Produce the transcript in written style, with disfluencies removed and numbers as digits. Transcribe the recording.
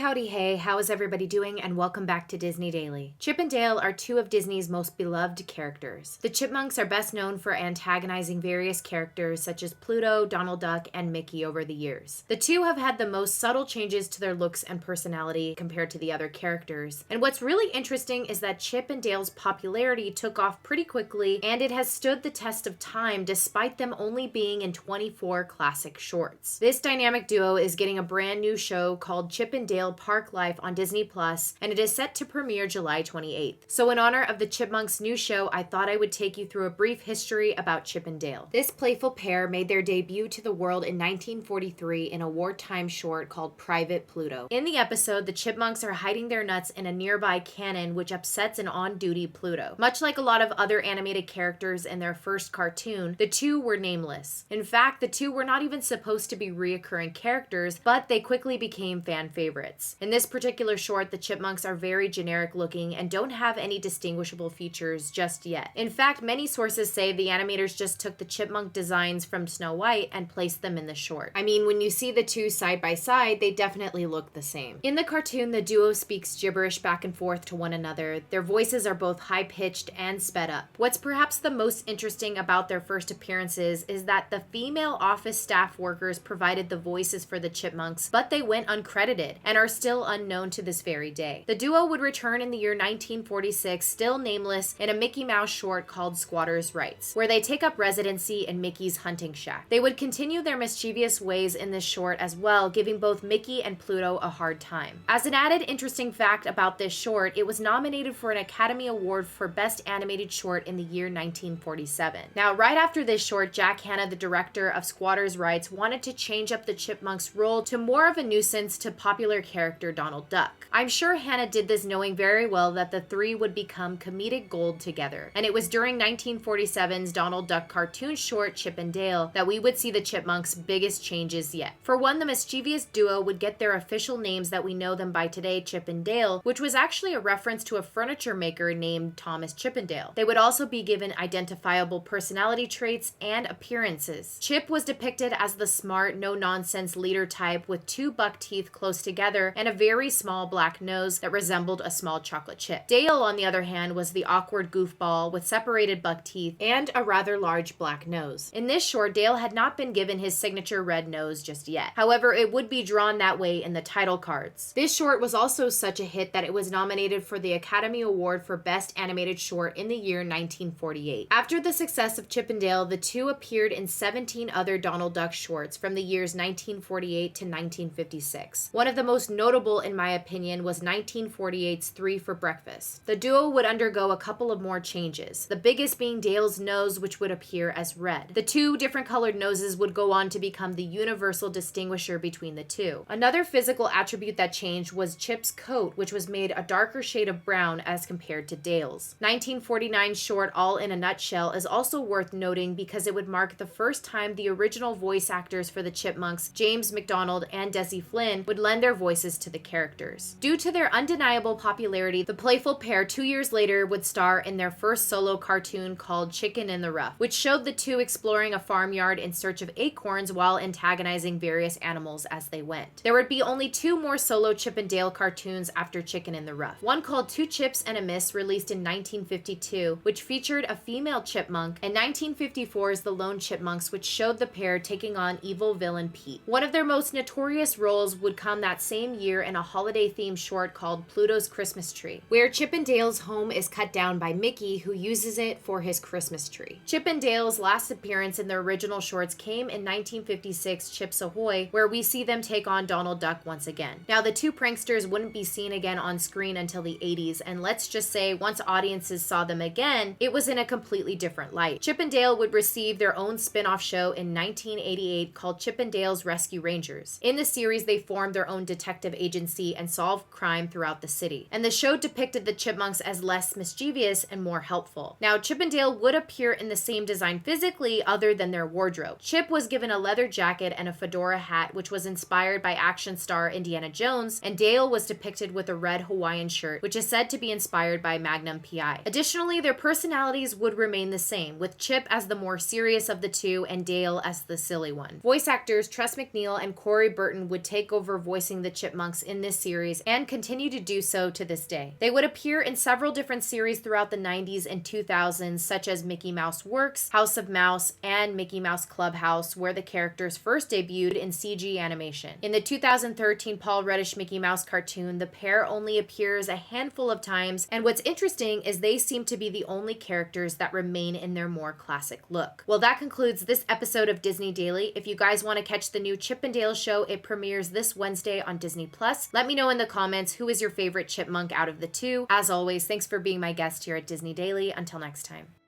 howdy, hey, how is everybody doing, and welcome back to Disney Daily. Chip and Dale are two of Disney's most beloved characters. The chipmunks are best known for antagonizing various characters such as Pluto, Donald Duck, and Mickey over the years. The two have had the most subtle changes to their looks and personality compared to the other characters. And what's really interesting is that Chip and Dale's popularity took off pretty quickly, and it has stood the test of time despite them only being in 24 classic shorts. This dynamic duo is getting a brand new show called Chip and Dale Park Life on Disney Plus, and it is set to premiere July 28th. So in honor of the Chipmunks' new show, I thought I would take you through a brief history about Chip and Dale. This playful pair made their debut to the world in 1943 in a wartime short called Private Pluto. In the episode, the Chipmunks are hiding their nuts in a nearby cannon, which upsets an on-duty Pluto. Much like a lot of other animated characters in their first cartoon, the two were nameless. In fact, the two were not even supposed to be reoccurring characters, but they quickly became fan favorites. In this particular short, the chipmunks are very generic looking and don't have any distinguishable features just yet. In fact, many sources say the animators just took the chipmunk designs from Snow White and placed them in the short. I mean, when you see the two side by side, they definitely look the same. In the cartoon, the duo speaks gibberish back and forth to one another. Their voices are both high-pitched and sped up. What's perhaps the most interesting about their first appearances is that the female office staff workers provided the voices for the chipmunks, but they went uncredited and are still unknown to this very day. The duo would return in the year 1946, still nameless, in a Mickey Mouse short called Squatters' Rights, where they take up residency in Mickey's hunting shack. They would continue their mischievous ways in this short as well, giving both Mickey and Pluto a hard time. As an added interesting fact about this short, it was nominated for an Academy Award for Best Animated Short in the year 1947. Now, right after this short, Jack Hanna, the director of Squatters' Rights, wanted to change up the chipmunks' role to more of a nuisance to popular character Donald Duck. I'm sure Hanna did this knowing very well that the three would become comedic gold together, and it was during 1947's Donald Duck cartoon short Chip and Dale that we would see the chipmunks' biggest changes yet. For one, the mischievous duo would get their official names that we know them by today, Chip and Dale, which was actually a reference to a furniture maker named Thomas Chippendale. They would also be given identifiable personality traits and appearances. Chip was depicted as the smart, no-nonsense leader type with two buck teeth close together and a very small black nose that resembled a small chocolate chip. Dale, on the other hand, was the awkward goofball with separated buck teeth and a rather large black nose. In this short, Dale had not been given his signature red nose just yet. However, it would be drawn that way in the title cards. This short was also such a hit that it was nominated for the Academy Award for Best Animated Short in the year 1948. After the success of Chip and Dale, the two appeared in 17 other Donald Duck shorts from the years 1948 to 1956. One of the most notable, in my opinion, was 1948's Three for Breakfast. The duo would undergo a couple of more changes, the biggest being Dale's nose, which would appear as red. The two different colored noses would go on to become the universal distinguisher between the two. Another physical attribute that changed was Chip's coat, which was made a darker shade of brown as compared to Dale's. 1949's short All in a Nutshell is also worth noting because it would mark the first time the original voice actors for the Chipmunks, James McDonald and Desi Flynn, would lend their voices to the characters. Due to their undeniable popularity, the playful pair 2 years later would star in their first solo cartoon called Chicken in the Rough, which showed the two exploring a farmyard in search of acorns while antagonizing various animals as they went. There would be only two more solo Chip and Dale cartoons after Chicken in the Rough. One called Two Chips and a Miss, released in 1952, which featured a female chipmunk, and 1954's The Lone Chipmunks, which showed the pair taking on evil villain Pete. One of their most notorious roles would come that same year in a holiday-themed short called Pluto's Christmas Tree, where Chip and Dale's home is cut down by Mickey, who uses it for his Christmas tree. Chip and Dale's last appearance in the original shorts came in 1956's Chips Ahoy, where we see them take on Donald Duck once again. Now, the two pranksters wouldn't be seen again on screen until the 80s, and let's just say once audiences saw them again, it was in a completely different light. Chip and Dale would receive their own spin-off show in 1988 called Chip and Dale's Rescue Rangers. In the series, they formed their own detective agency and solved crime throughout the city. And the show depicted the chipmunks as less mischievous and more helpful. Now, Chip and Dale would appear in the same design physically other than their wardrobe. Chip was given a leather jacket and a fedora hat, which was inspired by action star Indiana Jones, and Dale was depicted with a red Hawaiian shirt, which is said to be inspired by Magnum P.I. Additionally, their personalities would remain the same, with Chip as the more serious of the two and Dale as the silly one. Voice actors Tress MacNeille and Corey Burton would take over voicing the chipmunks chipmunks in this series and continue to do so to this day. They would appear in several different series throughout the 90s and 2000s, such as Mickey Mouse Works, House of Mouse, and Mickey Mouse Clubhouse, where the characters first debuted in CG animation. In the 2013 Paul Reddish Mickey Mouse cartoon, the pair only appears a handful of times, and what's interesting is they seem to be the only characters that remain in their more classic look. Well, that concludes this episode of Disney Daily. If you guys want to catch the new Chip and Dale show, it premieres this Wednesday on Disney+. Let me know in the comments who is your favorite chipmunk out of the two. As always, thanks for being my guest here at Disney Daily. Until next time.